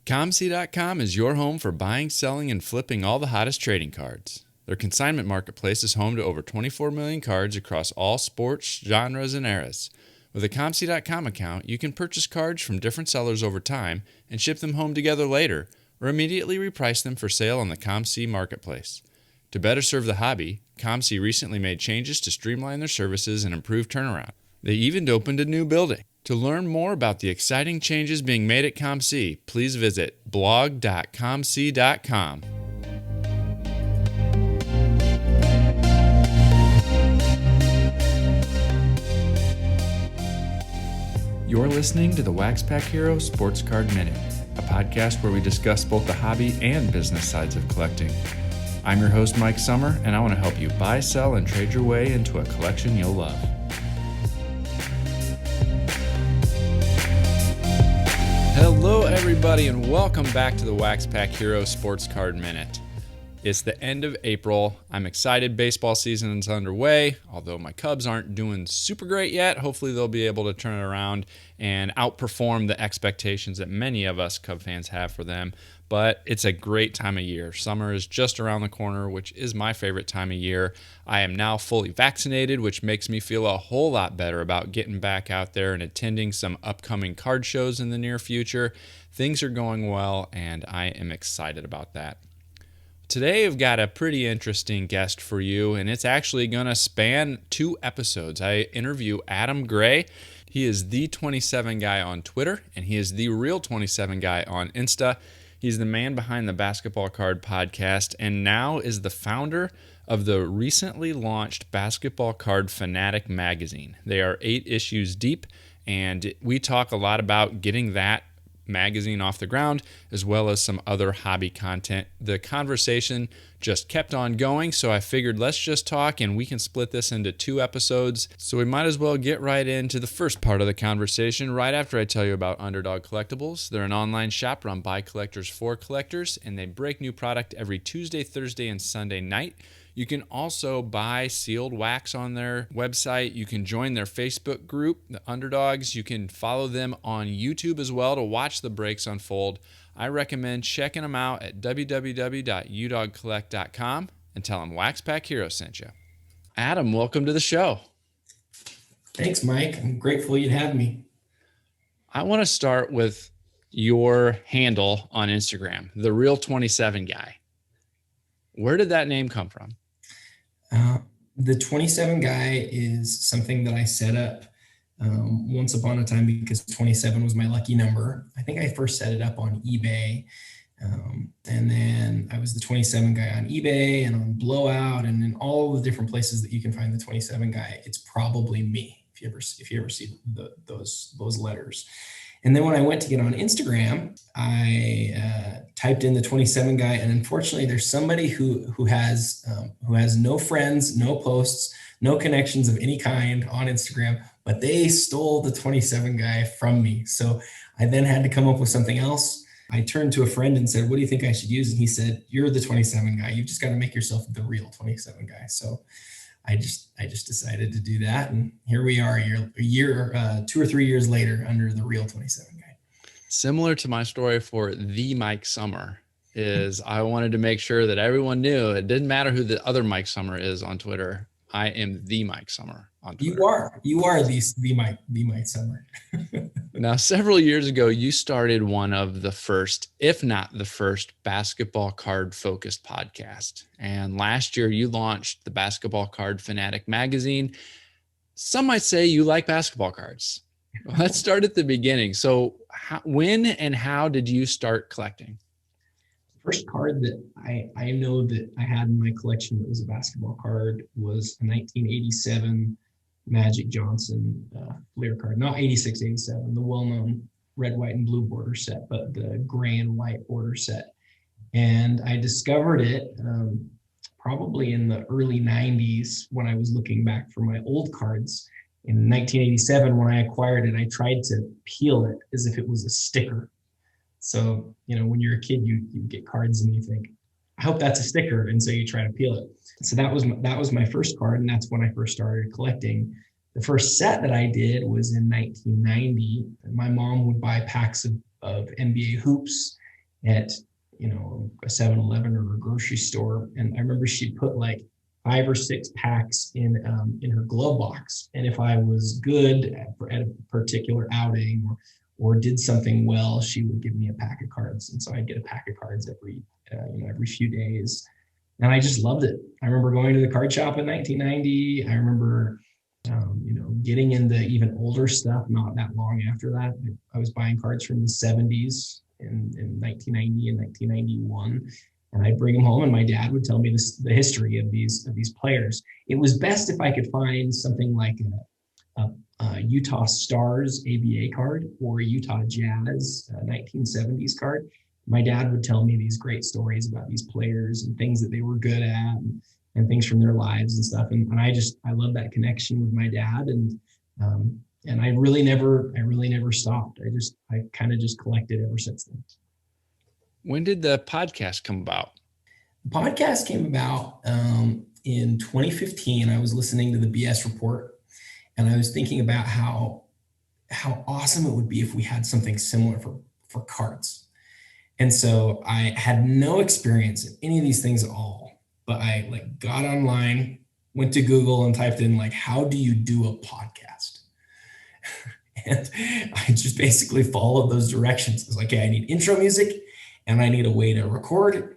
ComC.com is your home for buying, selling, and flipping all the hottest trading cards. Their consignment marketplace is home to over 24 million cards across all sports, genres, and eras. With a ComC.com account, you can purchase cards from different sellers over time and ship them home together later, or immediately reprice them for sale on the ComC marketplace. To better serve the hobby, ComC recently made changes to streamline their services and improve turnaround. They even opened a new building. To learn more about the exciting changes being made at ComC, please visit blog.comc.com. You're listening to the WaxPackHero Sports Card Minute, a podcast where we discuss both the hobby and business sides of collecting. I'm your host, Mike Summer, and I want to help you buy, sell, and trade your way into a collection you'll love. Hello, everybody, and welcome back to the WaxPackHero Sports Card Minute. It's the end of April. I'm excited. Baseball season is underway, although my Cubs aren't doing super great yet. Hopefully, they'll be able to turn it around and outperform the expectations that many of us Cub fans have for them. But it's a great time of year. Summer is just around the corner, which is my favorite time of year. I am now fully vaccinated, which makes me feel a whole lot better about getting back out there and attending some upcoming card shows in the near future. Things are going well, and I am excited about that. Today, I've got a pretty interesting guest for you, and it's actually going to span 2 episodes. I interview Adam Gray. He is the 27 guy on Twitter, and he is the real 27 guy on Insta. He's the man behind the Basketball Card Podcast, and now is the founder of the recently launched Basketball Card Fanatic magazine. They are 8 issues deep, and we talk a lot about getting that magazine off the ground, as well as some other hobby content. The conversation just kept on going, so I figured let's just talk, and we can split this into 2 episodes. So we might as well get right into the first part of the conversation right after I tell you about Underdog Collectibles. They're an online shop run by collectors for collectors, and they break new product every Tuesday, Thursday, and Sunday night. You can also buy sealed wax on their website. You can join their Facebook group, the Underdogs. You can follow them on YouTube as well to watch the breaks unfold. I recommend checking them out at www.udogcollect.com and tell them WaxPackHero sent you. Adam, welcome to the show. Thanks, Mike. I'm grateful you'd have me. I want to start with your handle on Instagram, the real 27 guy. Where did that name come from? The 27 guy is something that I set up once upon a time because 27 was my lucky number. I think I first set it up on eBay. And then I was the 27 guy on eBay and on Blowout and in all the different places that you can find the 27 guy. It's probably me if you ever see those letters. And then when I went to get on Instagram, I typed in the 27 guy, and unfortunately, there's somebody who has no friends, no posts, no connections of any kind on Instagram, but they stole the 27 guy from me. So I then had to come up with something else. I turned to a friend and said, "What do you think I should use?" And he said, "You're the 27 guy. You've just got to make yourself the real 27 guy." So I just decided to do that, and here we are, a year, 2 or 3 years later, under the real 27 guy. Similar to my story for the Mike Summer, is I wanted to make sure that everyone knew it didn't matter who the other Mike Summer is on Twitter. I am the Mike Summer on Twitter. You are the Mike Summer. Now, several years ago, you started one of the first, if not the first, basketball card focused podcast. And last year, you launched the Basketball Card Fanatic magazine. Some might say you like basketball cards. Let's start at the beginning. So when and how did you start collecting? The first card that I know that I had in my collection that was a basketball card was a 1987 Magic Johnson Fleer card, not 86, 87, the well-known red, white, and blue border set, but the gray and white border set. And I discovered it probably in the early 90s when I was looking back for my old cards. In 1987, when I acquired it, I tried to peel it as if it was a sticker. So, when you're a kid, you get cards and you think, I hope that's a sticker. And so you try to peel it. So that was my first card. And that's when I first started collecting. The first set that I did was in 1990. My mom would buy packs of NBA hoops at, a 7-Eleven or a grocery store. And I remember she'd put like 5 or 6 packs in her glove box. And if I was good at a particular outing or did something well, she would give me a pack of cards. And so I'd get a pack of cards every few days. And I just loved it. I remember going to the card shop in 1990. I remember, getting into even older stuff not that long after that. I was buying cards from the 70s in 1990 and 1991. And I'd bring them home, and my dad would tell me the history of these players. It was best if I could find something like a Utah Stars ABA card or a Utah Jazz 1970s card. My dad would tell me these great stories about these players and things that they were good at and things from their lives and stuff. And I love that connection with my dad. And I really never stopped. I kind of just collected ever since then. When did the podcast come about? The podcast came about in 2015. I was listening to the BS Report, and I was thinking about how awesome it would be if we had something similar for cards. And so I had no experience in any of these things at all, but I got online, went to Google and typed in how do you do a podcast? And I just basically followed those directions. I was like, okay, I need intro music and I need a way to record.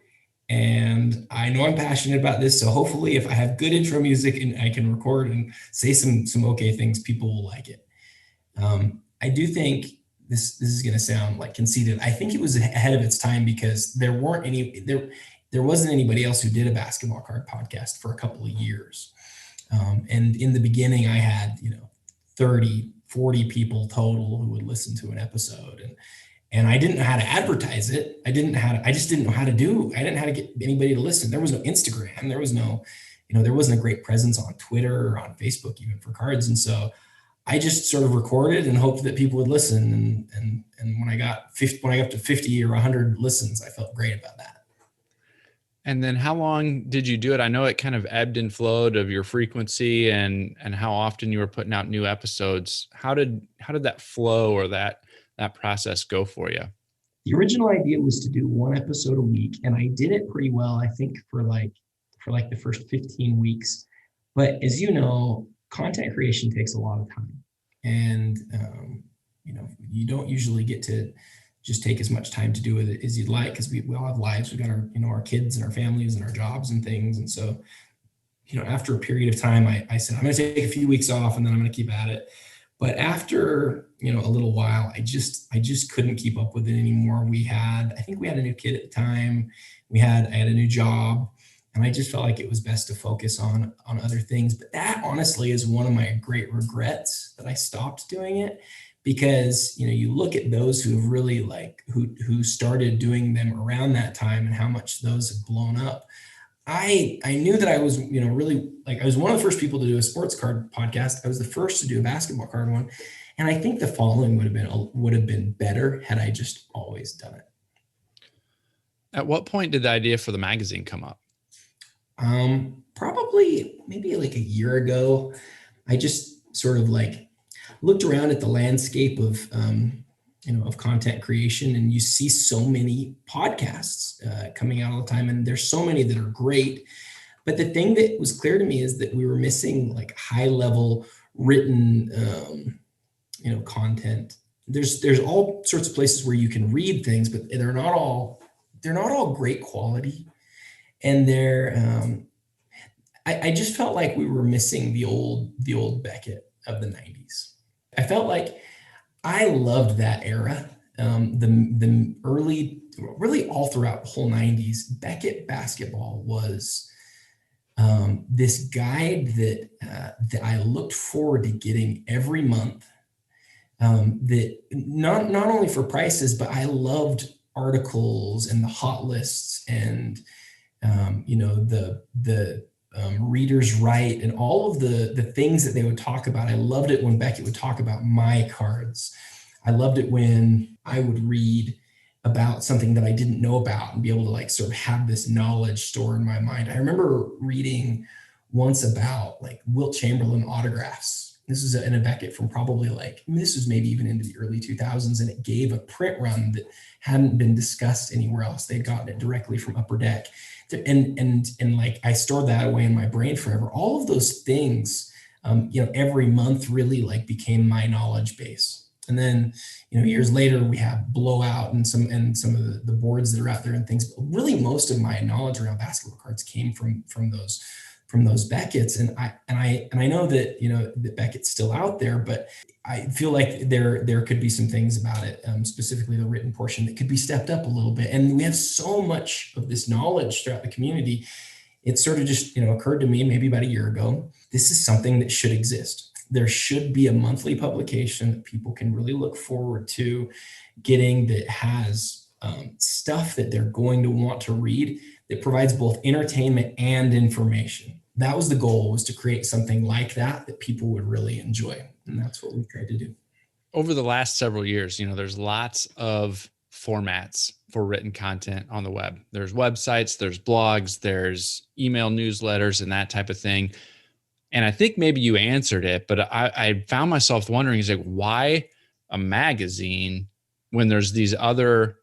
And I know I'm passionate about this. So hopefully if I have good intro music and I can record and say some okay things, people will like it. I do think this is going to sound conceited. I think it was ahead of its time because there wasn't anybody else who did a basketball card podcast for a couple of years. And in the beginning I had, 30, 40 people total who would listen to an episode. And I didn't know how to advertise it. I didn't know how to get anybody to listen. There was no Instagram. There was no, there wasn't a great presence on Twitter or on Facebook, even for cards. And so I just sort of recorded and hoped that people would listen. And when I got up to 50 or 100 listens, I felt great about that. And then how long did you do it? I know it kind of ebbed and flowed of your frequency and how often you were putting out new episodes. How did that flow or that process go for you? The original idea was to do one episode a week, and I did it pretty well, I think, for the first 15 weeks. But as you know, content creation takes a lot of time, and you don't usually get to just take as much time to do it as you'd like, because we all have lives. We got our kids and our families and our jobs and things. And so, after a period of time, I said, I'm going to take a few weeks off and then I'm going to keep at it. But after, a little while, I just couldn't keep up with it anymore. I think we had a new kid at the time. I had a new job, and I just felt like it was best to focus on other things. But that honestly is one of my great regrets that I stopped doing it. Because, you look at those who have really who started doing them around that time and how much those have blown up. I knew that I was, really I was one of the first people to do a sports card podcast. I was the first to do a basketball card one. And I think the following would have been better had I just always done it. At what point did the idea for the magazine come up? Probably maybe a year ago. I just sort of looked around at the landscape of content creation, and you see so many podcasts coming out all the time, and there's so many that are great. But the thing that was clear to me is that we were missing high level written, content. There's all sorts of places where you can read things, but they're not all great quality, and I just felt like we were missing the old Beckett of the 90s. I felt like I loved that era. The early, really all throughout the whole 90s, Beckett basketball was this guide that I looked forward to getting every month. That not only for prices, but I loved articles and the hot lists and the Reader's Right and all of the things that they would talk about. I loved it when Beckett would talk about my cards. I loved it when I would read about something that I didn't know about and be able to sort of have this knowledge stored in my mind. I remember reading once about Wilt Chamberlain autographs. This was in a Beckett from probably this was maybe even into the early 2000s, and it gave a print run that hadn't been discussed anywhere else. They'd gotten it directly from Upper Deck, and like I stored that away in my brain forever. All of those things, every month really like became my knowledge base. And then, years later we have Blowout and some of the boards that are out there and things. But really, most of my knowledge around basketball cards came from those Beckett's. And I know that that Beckett's still out there, but I feel like there could be some things about it, specifically the written portion, that could be stepped up a little bit. And we have so much of this knowledge throughout the community. It sort of just occurred to me maybe about a year ago. This is something that should exist. There should be a monthly publication that people can really look forward to getting, that has stuff that they're going to want to read, that provides both entertainment and information. That was the goal, was to create something like that people would really enjoy. And that's what we tried to do. Over the last several years, there's lots of formats for written content on the web. There's websites, there's blogs, there's email newsletters and that type of thing. And I think maybe you answered it, but I found myself wondering, is like, why a magazine when there's these other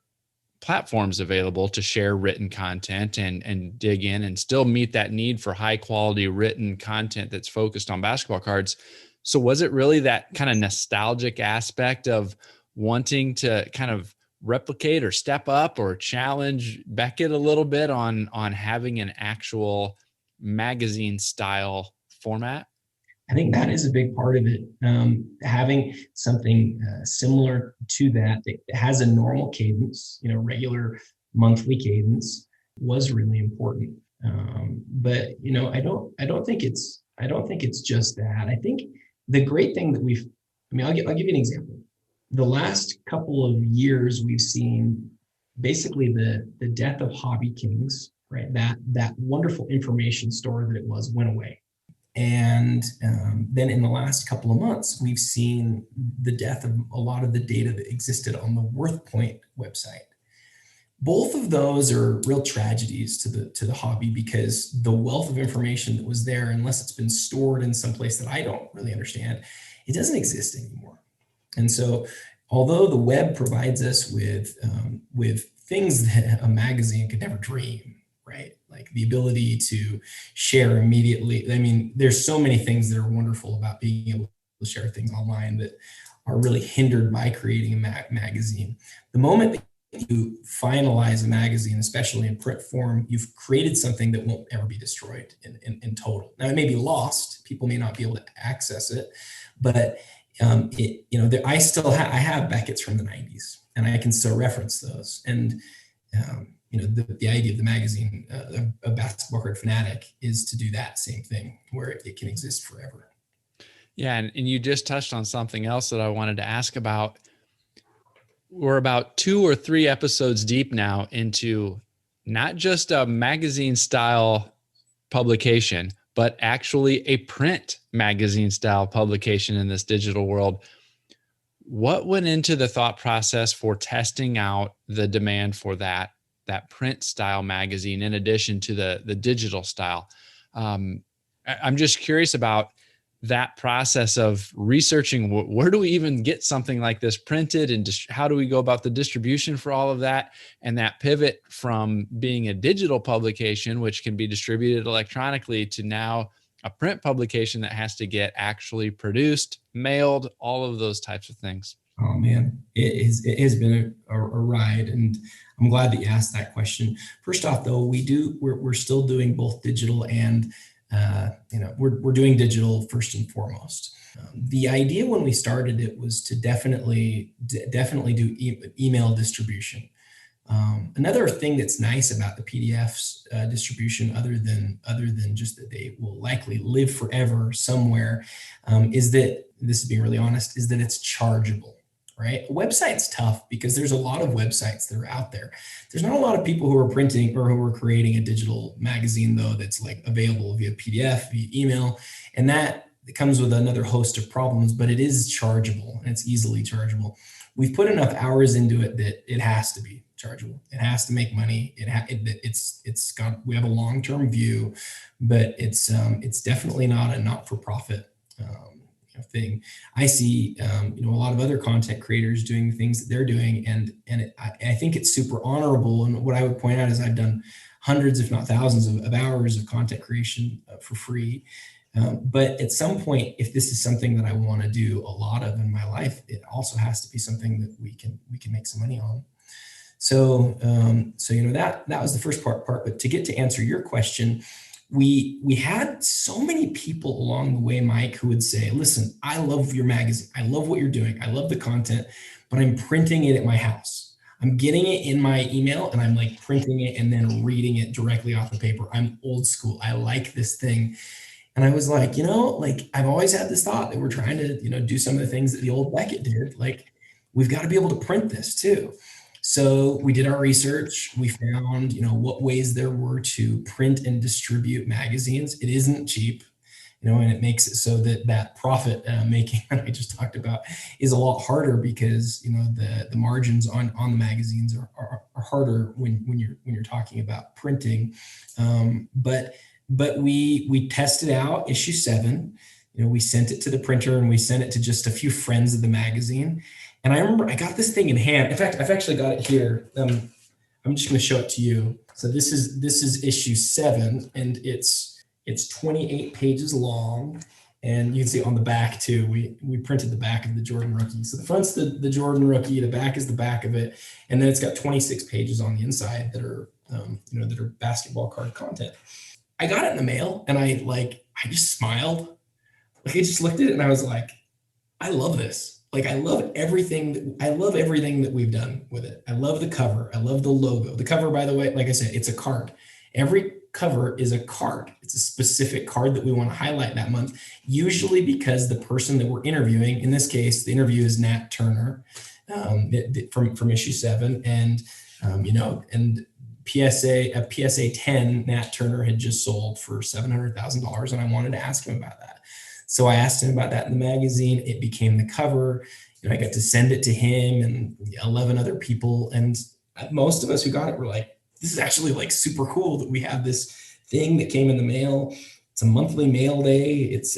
platforms available to share written content and dig in and still meet that need for high quality written content that's focused on basketball cards? So was it really that kind of nostalgic aspect of wanting to kind of replicate or step up or challenge Beckett a little bit on having an actual magazine style format? I think that is a big part of it. Having something similar to that has a normal cadence, regular monthly cadence, was really important. But I don't think it's just that. I think the great thing that I'll give you an example. The last couple of years, we've seen basically the death of Hobby Kings, right? That wonderful information store that it went away. And then in the last couple of months, we've seen the death of a lot of the data that existed on the WorthPoint website. Both of those are real tragedies to the hobby, because the wealth of information that was there, unless it's been stored in some place that I don't really understand, it doesn't exist anymore. And so, although the web provides us with things that a magazine could never dream, right? Like the ability to share immediately. I mean, there's so many things that are wonderful about being able to share things online that are really hindered by creating a magazine. The moment that you finalize a magazine, especially in print form, you've created something that won't ever be destroyed in total. Now, it may be lost. People may not be able to access it, but I have Beckett's from the 90s, and I can still reference those. And the idea of the magazine, of Basketball Card Fanatic, is to do that same thing, where it can exist forever. Yeah. And you just touched on something else that I wanted to ask about. We're about 2 or 3 episodes deep now into not just a magazine style publication, but actually a print magazine style publication in this digital world. What went into the thought process for testing out the demand for that print style magazine in addition to the digital style? I'm just curious about that process of researching where do we even get something like this printed, and how do we go about the distribution for all of that, and that pivot from being a digital publication, which can be distributed electronically, to now a print publication that has to get actually produced, mailed, all of those types of things. Oh man, it has been a ride, and I'm glad that you asked that question. First off, though, we're still doing both digital and we're doing digital first and foremost. The idea when we started it was to definitely do email distribution. Another thing that's nice about the PDFs distribution, other than just that they will likely live forever somewhere, is that, this is being really honest, is that it's chargeable. Right? A website's tough because there's a lot of websites that are out there. There's not a lot of people who are printing or who are creating a digital magazine, though, that's like available via PDF, via email. And that comes with another host of problems, but it is chargeable, and it's easily chargeable. We've put enough hours into it that it has to be chargeable. It has to make money. We have a long-term view, but it's definitely not a not-for-profit thing. I see, a lot of other content creators doing the things that they're doing, and I think it's super honorable. And what I would point out is I've done hundreds, if not thousands, of hours of content creation for free. But at some point, if this is something that I want to do a lot of in my life, it also has to be something that we can make some money on. So, that was the first part. But to get to answer your question, we had so many people along the way, Mike, who would say, "Listen, I love your magazine. I love what you're doing. I love the content, but I'm printing it at my house. I'm getting it in my email and I'm like printing it and then reading it directly off the paper. I'm old school. I like this thing." And I was like, I've always had this thought that we're trying to, do some of the things that the old Beckett did. Like, we've got to be able to print this too. So we did our research. We found, what ways there were to print and distribute magazines. It isn't cheap, and it makes it so that profit making that I just talked about is a lot harder because, the margins on the magazines are harder when you're talking about printing. But we tested out issue 7. We sent it to the printer and we sent it to just a few friends of the magazine. And I remember I got this thing in hand. In fact, I've actually got it here. I'm just going to show it to you. So this is issue 7, and it's 28 pages long. And you can see on the back too, we printed the back of the Jordan rookie. So the front's the Jordan rookie, the back is the back of it, and then it's got 26 pages on the inside that are that are basketball card content. I got it in the mail, and I just smiled. Like, I just looked at it and I was like, I love this. Like, I love everything that we've done with it. I love the cover. I love the logo. The cover, by the way, like I said, it's a card. Every cover is a card. It's a specific card that we want to highlight that month, usually because the person that we're interviewing, in this case, the interview is Nat Turner from issue 7. And, and a PSA 10 Nat Turner had just sold for $700,000, and I wanted to ask him about that. So I asked him about that in the magazine. It became the cover. I got to send it to him and 11 other people. And most of us who got it were like, this is actually like super cool that we have this thing that came in the mail. It's a monthly mail day. It's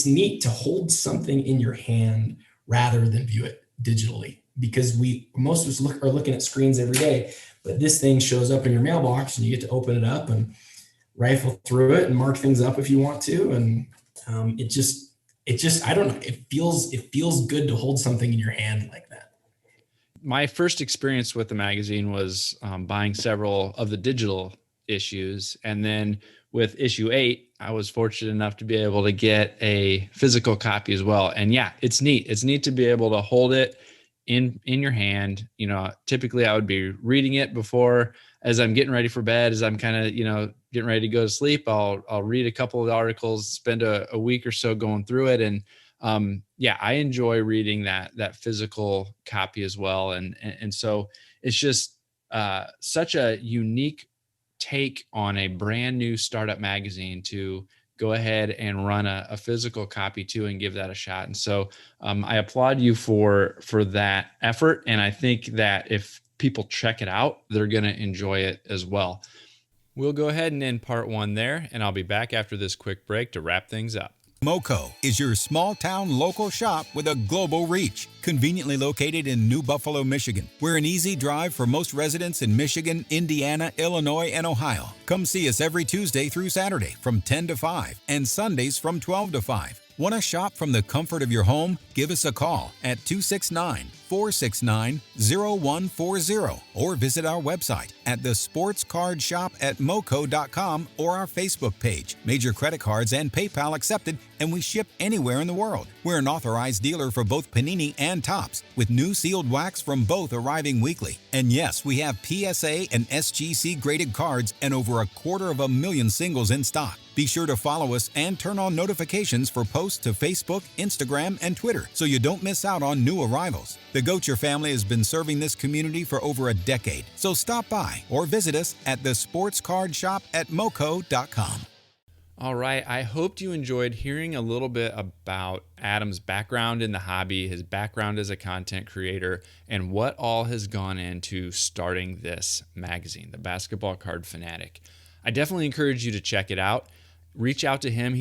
neat to hold something in your hand rather than view it digitally, because most of us are looking at screens every day, but this thing shows up in your mailbox and you get to open it up and rifle through it and mark things up if you want to. And it just, I don't know. It feels good to hold something in your hand like that. My first experience with the magazine was buying several of the digital issues. And then with issue 8, I was fortunate enough to be able to get a physical copy as well. And yeah, it's neat. It's neat to be able to hold it in your hand. Typically I would be reading it before, as I'm getting ready for bed, as I'm kind of, getting ready to go to sleep, I'll read a couple of articles, spend a week or so going through it. And I enjoy reading that physical copy as well. And so it's just such a unique take on a brand new startup magazine to go ahead and run a physical copy too and give that a shot. And so I applaud you for that effort. And I think that if people check it out, they're going to enjoy it as well. We'll go ahead and end part 1 there, and I'll be back after this quick break to wrap things up. Moco is your small-town local shop with a global reach. Conveniently located in New Buffalo, Michigan. We're an easy drive for most residents in Michigan, Indiana, Illinois, and Ohio. Come see us every Tuesday through Saturday from 10 to 5 and Sundays from 12 to 5. Want to shop from the comfort of your home? Give us a call at 269-469-0140 or visit our website at the SportsCardShop at Moco.com or our Facebook page. Major credit cards and PayPal accepted, and we ship anywhere in the world. We're an authorized dealer for both Panini and Topps, with new sealed wax from both arriving weekly. And yes, we have PSA and SGC graded cards and over 250,000 singles in stock. Be sure to follow us and turn on notifications for posts to Facebook, Instagram, and Twitter so you don't miss out on new arrivals. The Gocher family has been serving this community for over a decade, so stop by or visit us at the SportsCardShop at Moco.com. All right, I hoped you enjoyed hearing a little bit about Adam's background in the hobby, his background as a content creator, and what all has gone into starting this magazine, the Basketball Card Fanatic. I definitely encourage you to check it out. reach out to him.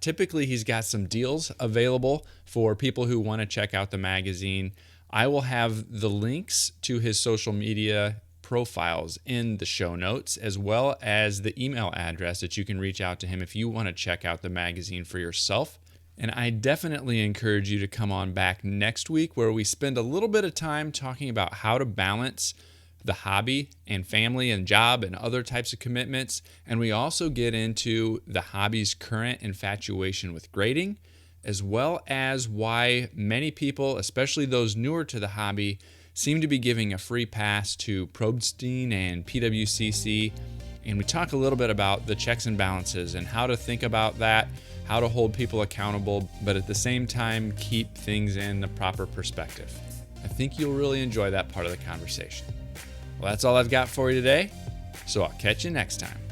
Typically he's got some deals available for people who want to check out the magazine. I will have the links to his social media profiles in the show notes, as well as the email address that you can reach out to him if you want to check out the magazine for yourself. And I definitely encourage you to come on back next week, where we spend a little bit of time talking about how to balance the hobby and family and job and other types of commitments. And we also get into the hobby's current infatuation with grading, as well as why many people, especially those newer to the hobby, seem to be giving a free pass to Probstein and PWCC. And we talk a little bit about the checks and balances and how to think about that, how to hold people accountable, but at the same time, keep things in the proper perspective. I think you'll really enjoy that part of the conversation. Well, that's all I've got for you today, so I'll catch you next time.